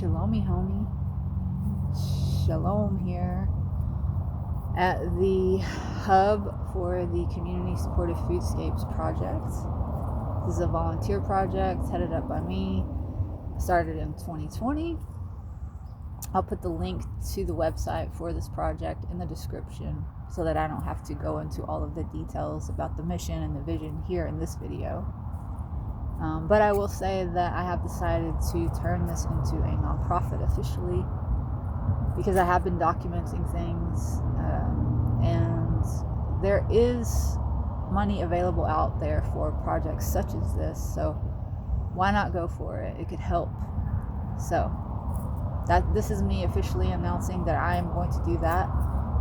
Shalomi homie. Shalom here at the hub for the Community Supportive Foodscapes project. This is a volunteer project headed up by me. Started in 2020. I'll put the link to the website for this project in the description so that I don't have to go into all of the details about the mission and the vision here in this video. But I will say that I have decided to turn this into a nonprofit officially because I have been documenting things, and there is money available out there for projects such as this, so why not go for it? It could help. So this is me officially announcing that I am going to do that,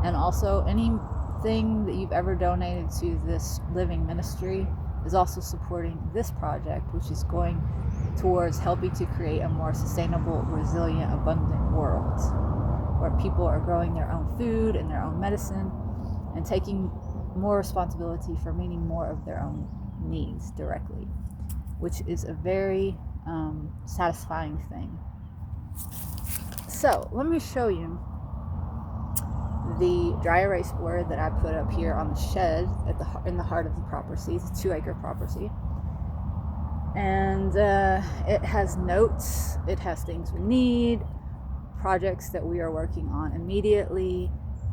and also anything that you've ever donated to this living ministry is also supporting this project, which is going towards helping to create a more sustainable, resilient, abundant world where people are growing their own food and their own medicine and taking more responsibility for meeting more of their own needs directly, which is a very satisfying thing. So let me show you the dry erase board that I put up here on the shed in the heart of the property. It's a 2-acre property, and it has notes, it has things we need, projects that we are working on immediately.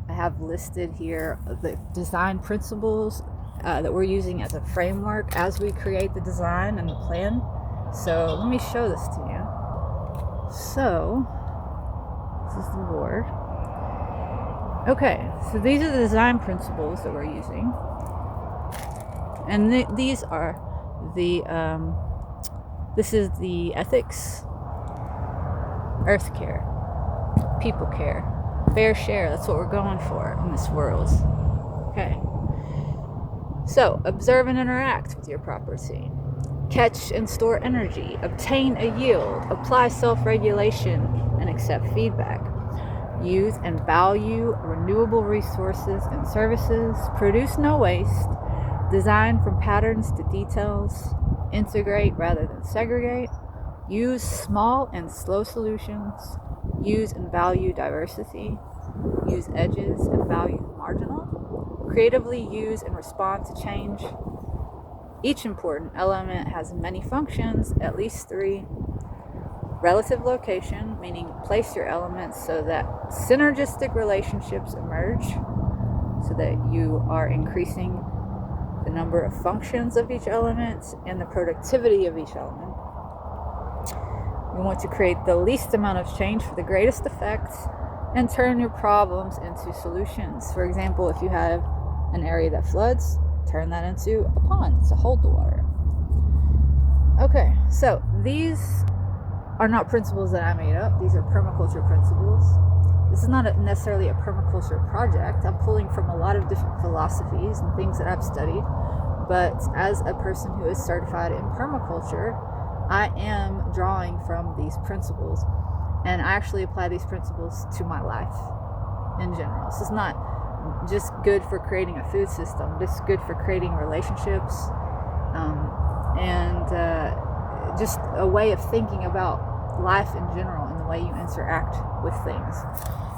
I have listed here the design principles that we're using as a framework as we create the design and the plan. So let me show this to you. So this is the board. Okay, so these are the design principles that we're using, and these are the this is the ethics, earth care, people care, fair share. That's what we're going for in this world. Okay, so observe and interact with your property, catch and store energy, obtain a yield, apply self-regulation, and accept feedback. Use and value renewable resources and services, produce no waste, design from patterns to details, integrate rather than segregate, use small and slow solutions, use and value diversity, use edges and value marginal, creatively use and respond to change. Each important element has many functions, at least 3. Relative location, meaning place your elements so that synergistic relationships emerge, so that you are increasing the number of functions of each element and the productivity of each element. You want to create the least amount of change for the greatest effect and turn your problems into solutions. For example, if you have an area that floods, turn that into a pond to hold the water. Okay, so these are not principles that I made up. These are permaculture principles. This is not necessarily a permaculture project. I'm pulling from a lot of different philosophies and things that I've studied. But as a person who is certified in permaculture, I am drawing from these principles. And I actually apply these principles to my life in general. This is not just good for creating a food system. This is good for creating relationships and just a way of thinking about life in general and the way you interact with things.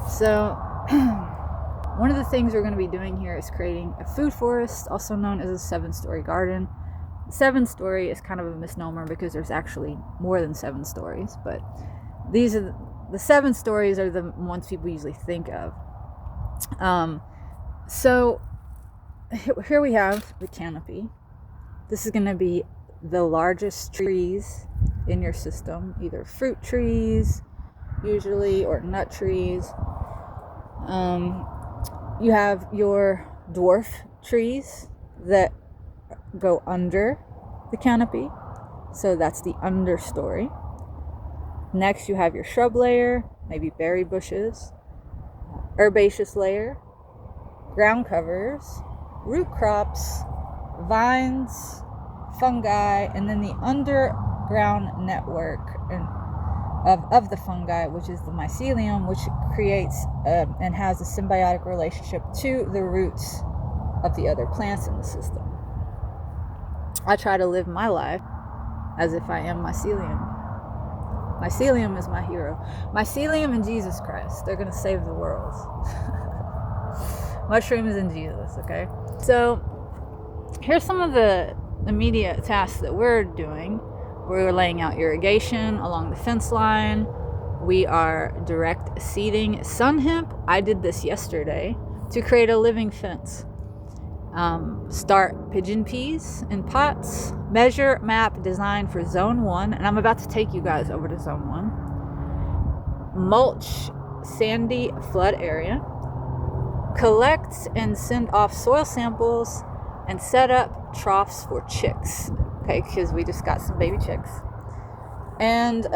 So one of the things we're going to be doing here is creating a food forest, also known as a 7-story garden. 7-story is kind of a misnomer because there's actually more than 7 stories, but these are the 7 stories are the ones people usually think of. So here we have the canopy. This is going to be the largest trees in your system, either fruit trees usually or nut trees. You have your dwarf trees that go under the canopy, so that's the understory. Next you have your shrub layer, maybe berry bushes, herbaceous layer, ground covers, root crops, vines, fungi, and then the underground network of the fungi, which is the mycelium, which creates and has a symbiotic relationship to the roots of the other plants in the system. I try to live my life as if I am mycelium. Mycelium is my hero. Mycelium and Jesus Christ. They're going to save the world. Mushrooms and Jesus, okay? So here's some of the immediate tasks that we're doing. We're laying out irrigation along the fence line. We are direct seeding sun hemp. I did this yesterday to create a living fence. Start pigeon peas in pots. Measure, map, design for zone 1. And I'm about to take you guys over to zone 1. Mulch sandy flood area. Collect and send off soil samples and set up troughs for chicks. Okay, because we just got some baby chicks. And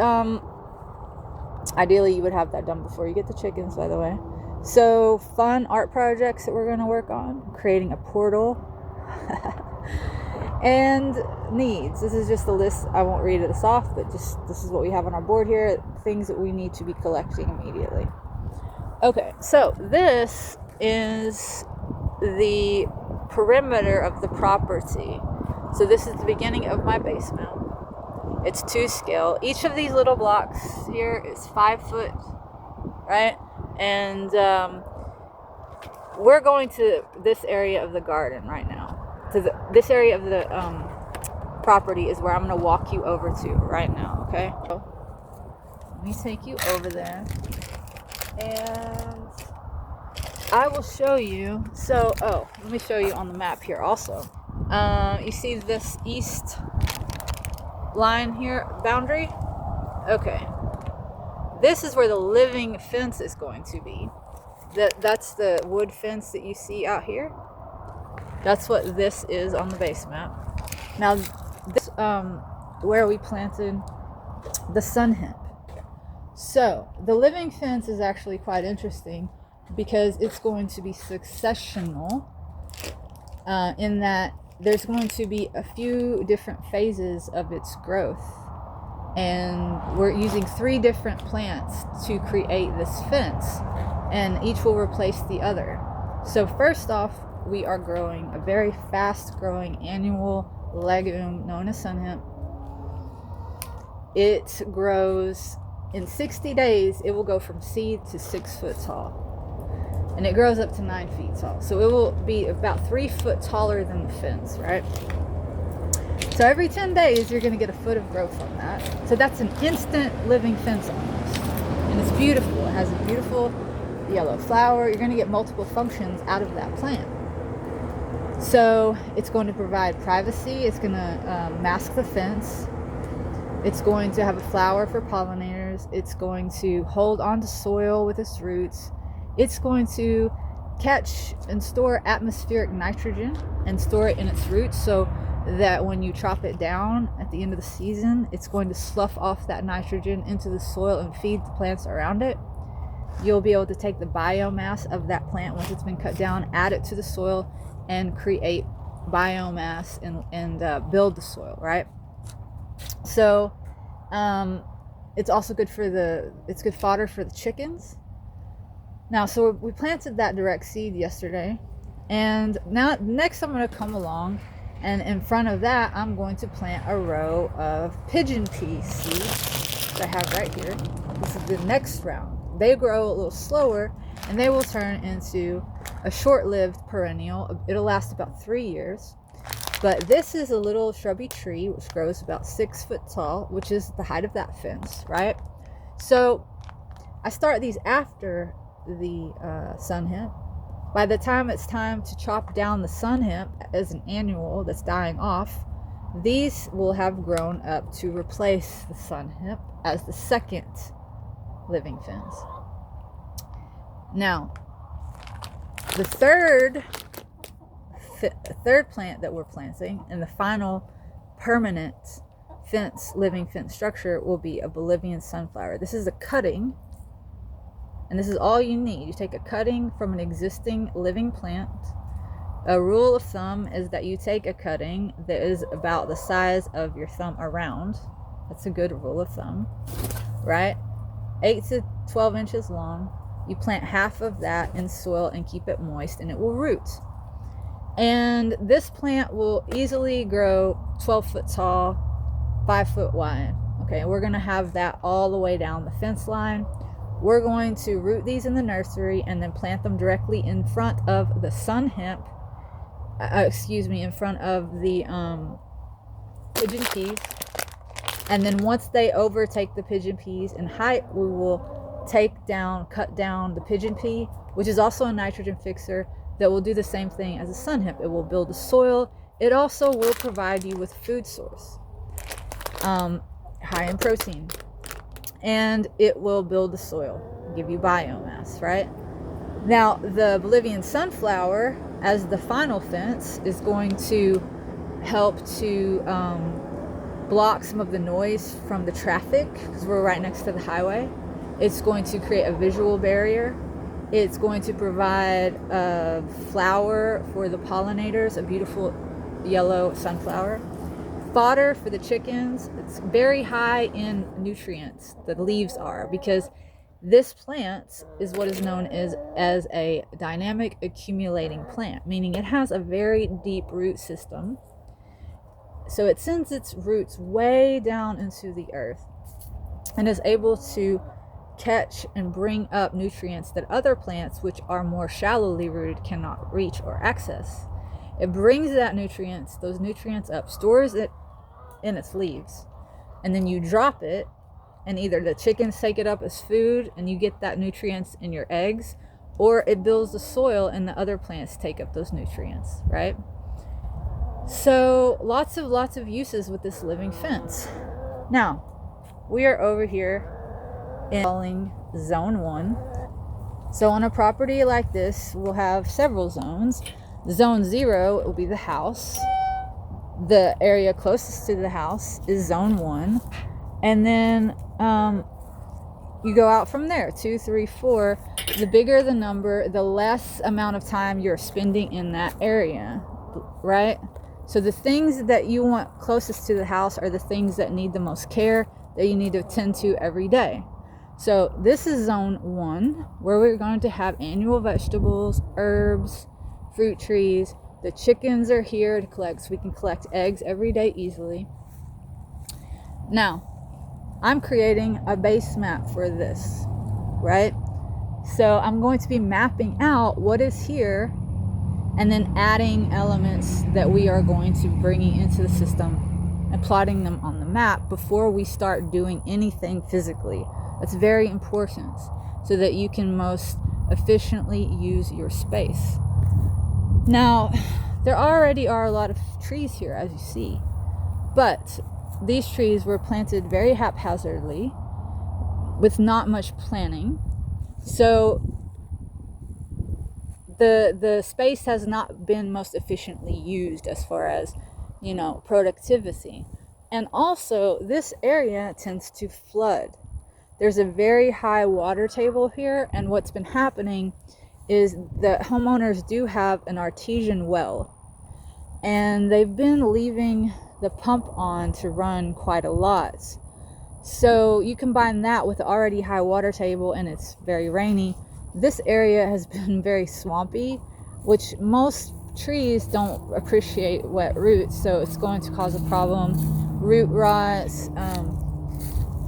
ideally you would have that done before you get the chickens, by the way. So fun art projects that we're going to work on. Creating a portal. And needs. This is just a list. I won't read this off, but just this is what we have on our board here. Things that we need to be collecting immediately. Okay, so this is the perimeter of the property. So this is the beginning of my basement. It's 2 scale. Each of these little blocks here is 5 foot, right? And we're going to this area of the garden right now. So this area of the property is where I'm going to walk you over to right now, okay? So let me take you over there. And I will show you. So, let me show you on the map here also. You see this east line here, boundary? Okay. This is where the living fence is going to be. That's the wood fence that you see out here. That's what this is on the base map. Now, this where we planted the sun hemp. So, the living fence is actually quite interesting because it's going to be successional in that there's going to be a few different phases of its growth. And we're using 3 different plants to create this fence, and each will replace the other. So first off, we are growing a very fast growing annual legume known as sun hemp. It grows in 60 days. It will go from seed to 6 foot tall, and it grows up to 9 feet tall. So it will be about 3 foot taller than the fence, right? So every 10 days, you're going to get a foot of growth on that. So that's an instant living fence almost. And it's beautiful. It has a beautiful yellow flower. You're going to get multiple functions out of that plant. So it's going to provide privacy. It's going to mask the fence. It's going to have a flower for pollinators. It's going to hold onto soil with its roots. It's going to catch and store atmospheric nitrogen and store it in its roots, so that when you chop it down at the end of the season, it's going to slough off that nitrogen into the soil and feed the plants around it. You'll be able to take the biomass of that plant once it's been cut down, add it to the soil, and create biomass and build the soil, right? So it's also good it's good fodder for the chickens. Now, so we planted that direct seed yesterday, and now next I'm going to come along, and in front of that I'm going to plant a row of pigeon pea seeds that I have right here. This is the next round. They grow a little slower, and they will turn into a short-lived perennial. It'll last about 3 years. But this is a little shrubby tree which grows about 6 foot tall, which is the height of that fence, right? So I start these after the sun hemp. By the time it's time to chop down the sun hemp as an annual that's dying off, these will have grown up to replace the sun hemp as the second living fence. Now, the third plant that we're planting, and the final permanent living fence structure, will be a Bolivian sunflower. This is a cutting, and this is all you need. You take a cutting from an existing living plant. A rule of thumb is that you take a cutting that is about the size of your thumb around. That's a good rule of thumb, right? 8 to 12 inches long. You plant half of that in soil and keep it moist, and it will root. And this plant will easily grow 12 foot tall, 5 foot wide. Okay, we're going to have that all the way down the fence line. We're going to root these in the nursery and then plant them directly in front of the sun hemp, in front of the pigeon peas. And then once they overtake the pigeon peas in height, we will cut down the pigeon pea, which is also a nitrogen fixer that will do the same thing as the sun hemp. It will build the soil. It also will provide you with food source, high in protein, and it will build the soil, give you biomass, right? Now, the Bolivian sunflower, as the final fence, is going to help to block some of the noise from the traffic, because we're right next to the highway. It's going to create a visual barrier. It's going to provide a flower for the pollinators, a beautiful yellow sunflower. Fodder for the chickens. It's very high in nutrients, the leaves are, because this plant is what is known as a dynamic accumulating plant, meaning it has a very deep root system. So it sends its roots way down into the earth and is able to catch and bring up nutrients that other plants, which are more shallowly rooted, cannot reach or access. It brings those nutrients up, stores it in its leaves, and then you drop it, and either the chickens take it up as food and you get that nutrients in your eggs, or it builds the soil and the other plants take up those nutrients, right? So lots of uses with this living fence. Now, we are over here in zone 1. So on a property like this, we'll have several zones. Zone 0 will be the house. The area closest to the house is zone 1. And then you go out from there, 2, 3, 4. The bigger the number, the less amount of time you're spending in that area, right? So the things that you want closest to the house are the things that need the most care, that you need to tend to every day. So this is zone 1, where we're going to have annual vegetables, herbs, fruit trees. The chickens are here to collect, so we can collect eggs every day easily. Now, I'm creating a base map for this, right? So I'm going to be mapping out what is here and then adding elements that we are going to bringing into the system and plotting them on the map before we start doing anything physically. That's very important so that you can most efficiently use your space. Now, there already are a lot of trees here, as you see, but these trees were planted very haphazardly with not much planning. So the space has not been most efficiently used as far as, productivity. And also, this area tends to flood. There's a very high water table here, and what's been happening is that homeowners do have an artesian well, and they've been leaving the pump on to run quite a lot. So you combine that with the already high water table, and it's very rainy. This area has been very swampy, which most trees don't appreciate wet roots, so it's going to cause a problem, root rot,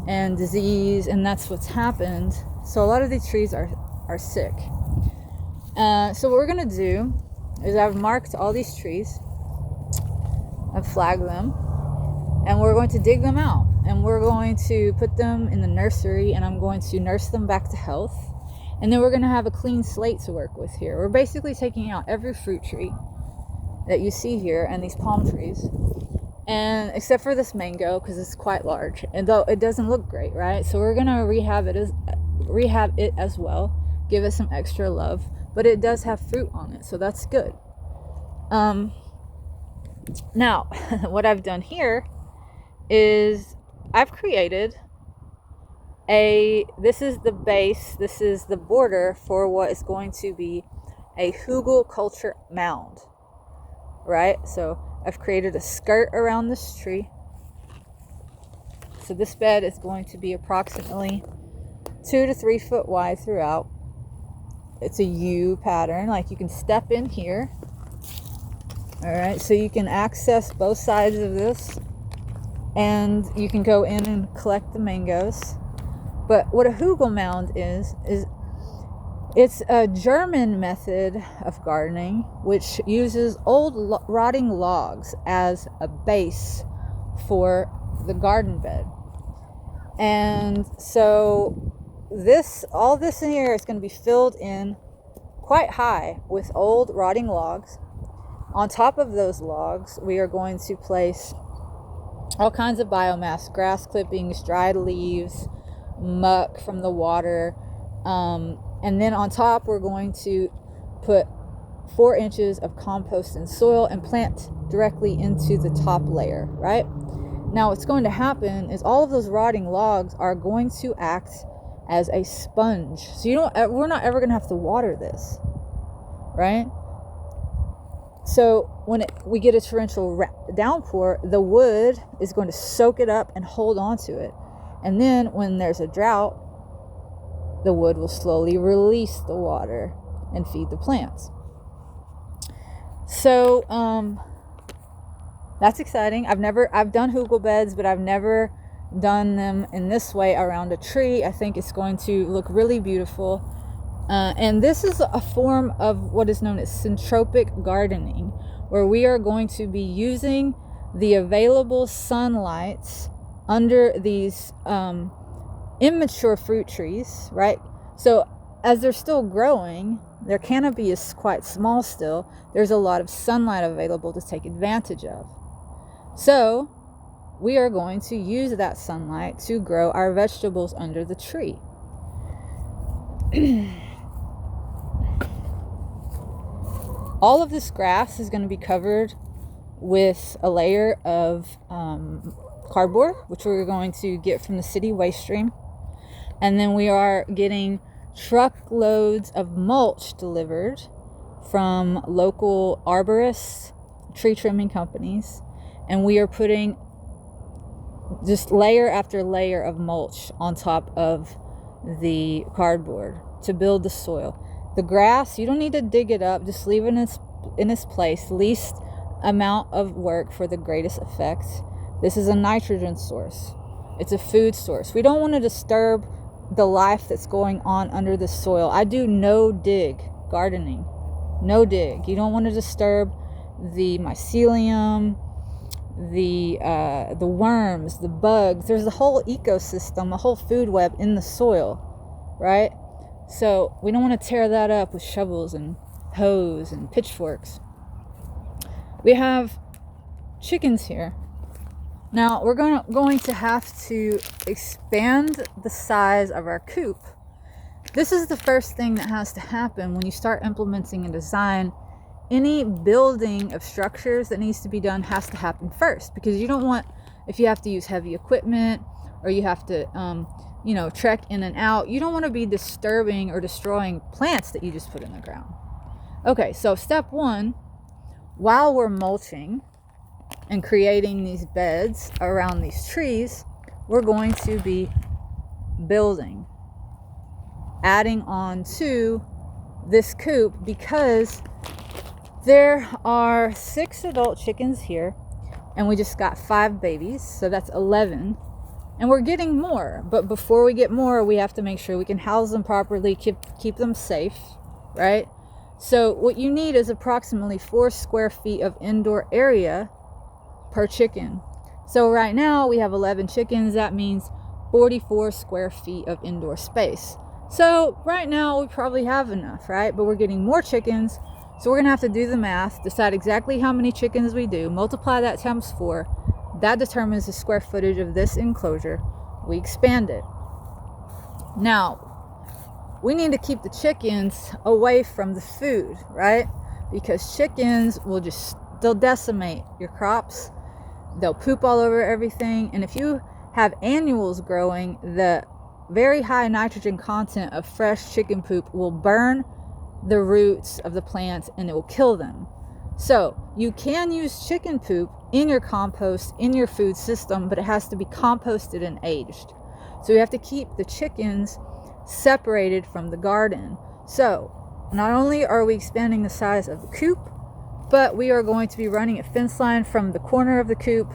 and disease, and that's what's happened. So a lot of these trees are sick. So what we're gonna do is I've marked all these trees, I've flagged them, and we're going to dig them out, and we're going to put them in the nursery, and I'm going to nurse them back to health, and then we're going to have a clean slate to work with here. We're basically taking out every fruit tree that you see here and these palm trees, and except for this mango, because it's quite large, and though it doesn't look great, right? So we're going to rehab it as well, give it some extra love, but it does have fruit on it, so that's good. Now, what I've done here is I've created this is the base, this is the border for what is going to be a hugelkultur mound, right? So I've created a skirt around this tree. So this bed is going to be approximately 2 to 3 foot wide throughout. It's a U pattern, like you can step in here. All right, so you can access both sides of this, and you can go in and collect the mangoes. But what a Hugelmound is it's a German method of gardening which uses old rotting logs as a base for the garden bed. And so all this in here is going to be filled in quite high with old rotting logs. On top of those logs, we are going to place all kinds of biomass, grass clippings, dried leaves, muck from the water, and then on top we're going to put 4 inches of compost and soil and plant directly into the top layer, right? Now what's going to happen is all of those rotting logs are going to act as a sponge. So we're not ever going to have to water this, right? So when we get a torrential downpour, the wood is going to soak it up and hold on to it. And then when there's a drought, the wood will slowly release the water and feed the plants. So that's exciting. I've done hugel beds, but I've never done them in this way around a tree. I think it's going to look really beautiful. And this is a form of what is known as syntropic gardening, where we are going to be using the available sunlight under these immature fruit trees, right? So as they're still growing, their canopy is quite small still. There's a lot of sunlight available to take advantage of. So we are going to use that sunlight to grow our vegetables under the tree. All of this grass is going to be covered with a layer of cardboard, which we're going to get from the city waste stream. And then we are getting truckloads of mulch delivered from local arborists, tree trimming companies. And we are putting just layer after layer of mulch on top of the cardboard to build the soil. The grass, you don't need to dig it up, just leave it in its place. Least amount of work for the greatest effect. This is a nitrogen source. It's a food source. We don't want to disturb the life that's going on under the soil. I do no dig gardening. No dig. You don't want to disturb the mycelium, the worms, the bugs. There's a whole ecosystem, a whole food web in the soil, right? So we don't want to tear that up with shovels and hoes and pitchforks. We have chickens here. Now we're going to have to expand the size of our coop. This is the first thing that has to happen when you start implementing a design. Any building of structures that needs to be done has to happen first, because you don't want, if you have to use heavy equipment or you have to trek in and out, you don't want to be disturbing or destroying plants that you just put in the ground. Okay, so step 1, while we're mulching and creating these beds around these trees, we're going to be building, adding on to this coop, because there are 6 adult chickens here and we just got 5 babies, so that's 11. And we're getting more, but before we get more, we have to make sure we can house them properly, keep them safe, right? So what you need is approximately 4 square feet of indoor area per chicken. So right now we have 11 chickens. That means 44 square feet of indoor space. So right now we probably have enough, right? But we're getting more chickens. So we're going to have to do the math, decide exactly how many chickens we do, multiply that times 4. That determines the square footage of this enclosure. We expand it. Now, we need to keep the chickens away from the food, right? Because chickens they'll decimate your crops. They'll poop all over everything. And if you have annuals growing, the very high nitrogen content of fresh chicken poop will burn the roots of the plants and it will kill them. So you can use chicken poop in your compost, in your food system, but it has to be composted and aged. So you have to keep the chickens separated from the garden. So not only are we expanding the size of the coop, but we are going to be running a fence line from the corner of the coop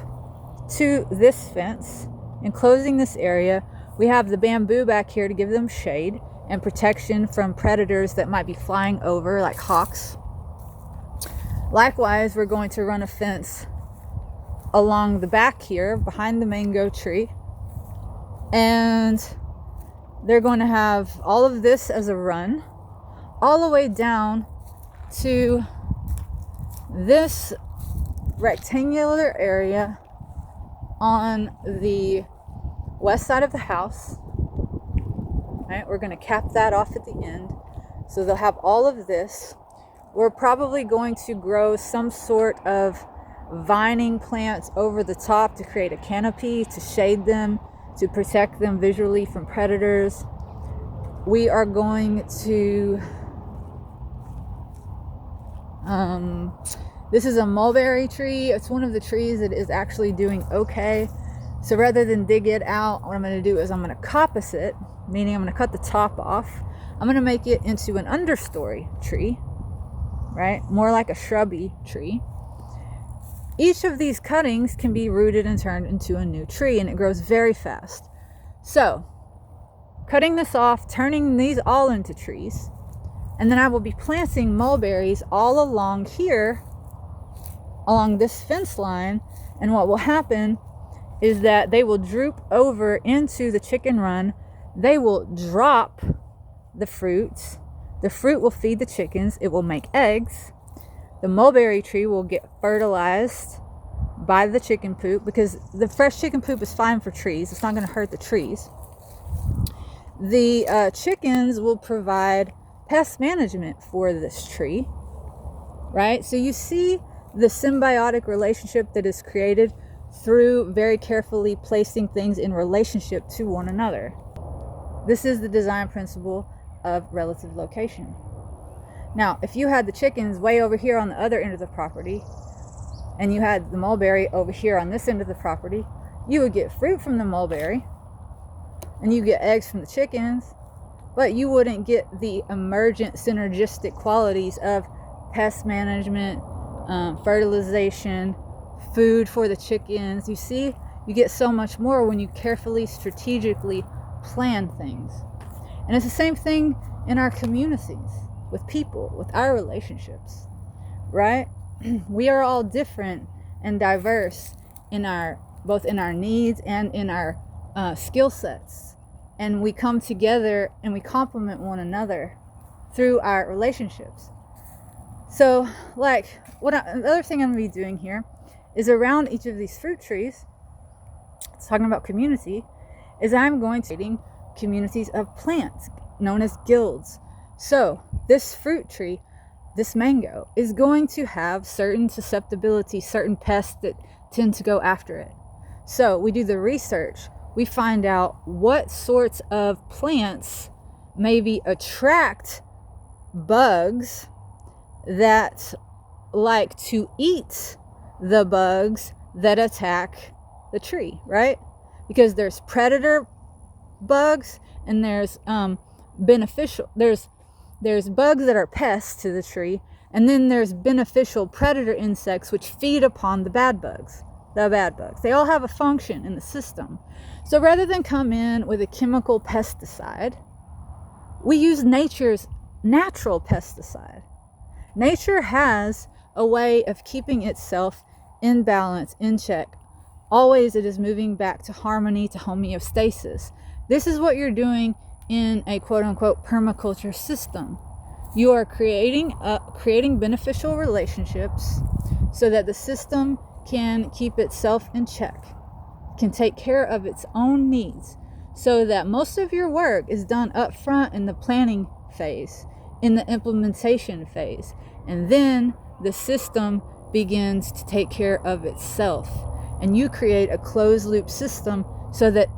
to this fence, enclosing this area. We have the bamboo back here to give them shade and protection from predators that might be flying over, like hawks. Likewise, we're going to run a fence along the back here behind the mango tree, and they're going to have all of this as a run all the way down to this rectangular area on the west side of the house. Right, we're going to cap that off at the end, so they'll have all of this. We're probably going to grow some sort of vining plants over the top to create a canopy to shade them, to protect them visually from predators. We are going to this is a mulberry tree. It's one of the trees that is actually doing okay. So rather than dig it out, what I'm going to do is I'm going to coppice it, meaning I'm going to cut the top off. I'm going to make it into an understory tree, right? More like a shrubby tree. Each of these cuttings can be rooted and turned into a new tree, and it grows very fast. So, cutting this off, turning these all into trees, and then I will be planting mulberries all along here, along this fence line, and what will happen is that they will droop over into the chicken run. They will drop the fruits. The fruit will feed the chickens. It will make eggs. The mulberry tree will get fertilized by the chicken poop, because the fresh chicken poop is fine for trees. It's not going to hurt the trees. The chickens will provide pest management for this tree, right? So you see the symbiotic relationship that is created through very carefully placing things in relationship to one another. This is the design principle of relative location. Now, if you had the chickens way over here on the other end of the property, and you had the mulberry over here on this end of the property, you would get fruit from the mulberry, and you get eggs from the chickens, but you wouldn't get the emergent synergistic qualities of pest management, fertilization, food for the chickens. You see, you get so much more when you carefully, strategically plan things. And it's the same thing in our communities, with people, with our relationships, right? We are all different and diverse in our, both in our needs and in our skill sets. And we come together and we complement one another through our relationships. So, like, the other thing I'm going to be doing here is around each of these fruit trees, it's talking about community, is I'm going to create communities of plants known as guilds. So, this fruit tree, this mango, is going to have certain susceptibility, certain pests that tend to go after it. So, we do the research. We find out what sorts of plants maybe attract bugs that like to eat the bugs that attack the tree, right? Because there's predator bugs and there's beneficial, there's bugs that are pests to the tree, and then there's beneficial predator insects which feed upon the bad bugs. They all have a function in the system. So rather than come in with a chemical pesticide, we use nature's natural pesticide. Nature has a way of keeping itself in balance, in check. Always it is moving back to harmony, to homeostasis. This is what you're doing in a quote-unquote permaculture system. You are creating beneficial relationships so that the system can keep itself in check, can take care of its own needs, so that most of your work is done up front in the planning phase, in the implementation phase, and then the system begins to take care of itself, and you create a closed loop system so that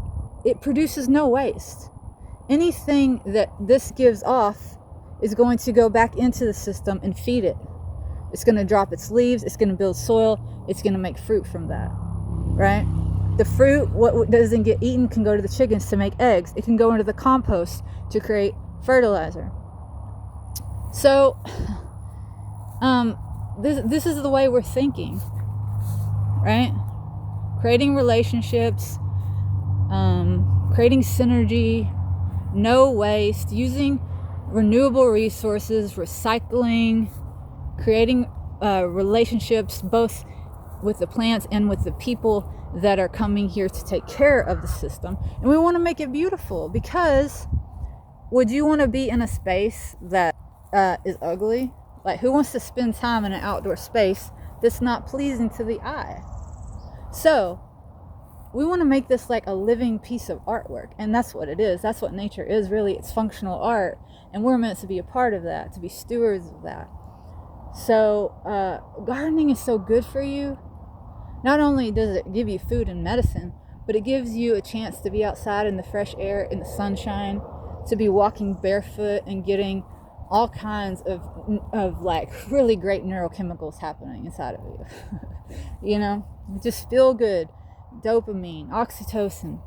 it produces no waste. Anything that this gives off is going to go back into the system and feed it. It's going to drop its leaves, it's going to build soil, it's going to make fruit from that, right? The fruit, what doesn't get eaten, can go to the chickens to make eggs. It can go into the compost to create fertilizer. So, this is the way we're thinking, right? creating relationships, creating synergy, no waste, using renewable resources, recycling, creating relationships both with the plants and with the people that are coming here to take care of the system. And we want to make it beautiful, because would you want to be in a space that is ugly? Like, who wants to spend time in an outdoor space that's not pleasing to the eye? So we want to make this like a living piece of artwork, and that's what it is. That's what nature is, really. It's functional art, and we're meant to be a part of that, to be stewards of that. So gardening is so good for you. Not only does it give you food and medicine, but it gives you a chance to be outside in the fresh air, in the sunshine, to be walking barefoot and getting all kinds of like really great neurochemicals happening inside of you. You know, just feel good. Dopamine, oxytocin,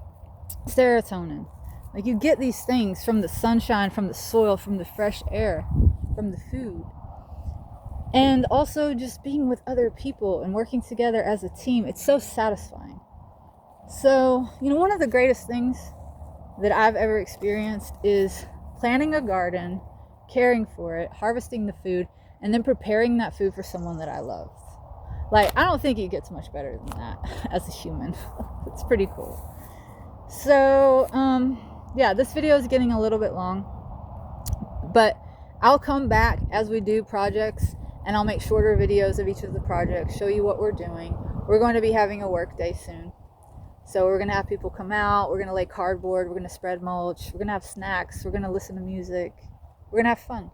serotonin. Like, you get these things from the sunshine, from the soil, from the fresh air, from the food. And also just being with other people and working together as a team. It's so satisfying. So, you know, one of the greatest things that I've ever experienced is planting a garden, caring for it, harvesting the food, and then preparing that food for someone that I loved. Like, I don't think it gets much better than that as a human. It's pretty cool. So, yeah, this video is getting a little bit long, but I'll come back as we do projects, and I'll make shorter videos of each of the projects, show you what we're doing. We're going to be having a work day soon. So we're going to have people come out, we're going to lay cardboard, we're going to spread mulch, we're going to have snacks, we're going to listen to music, we're going to have fun.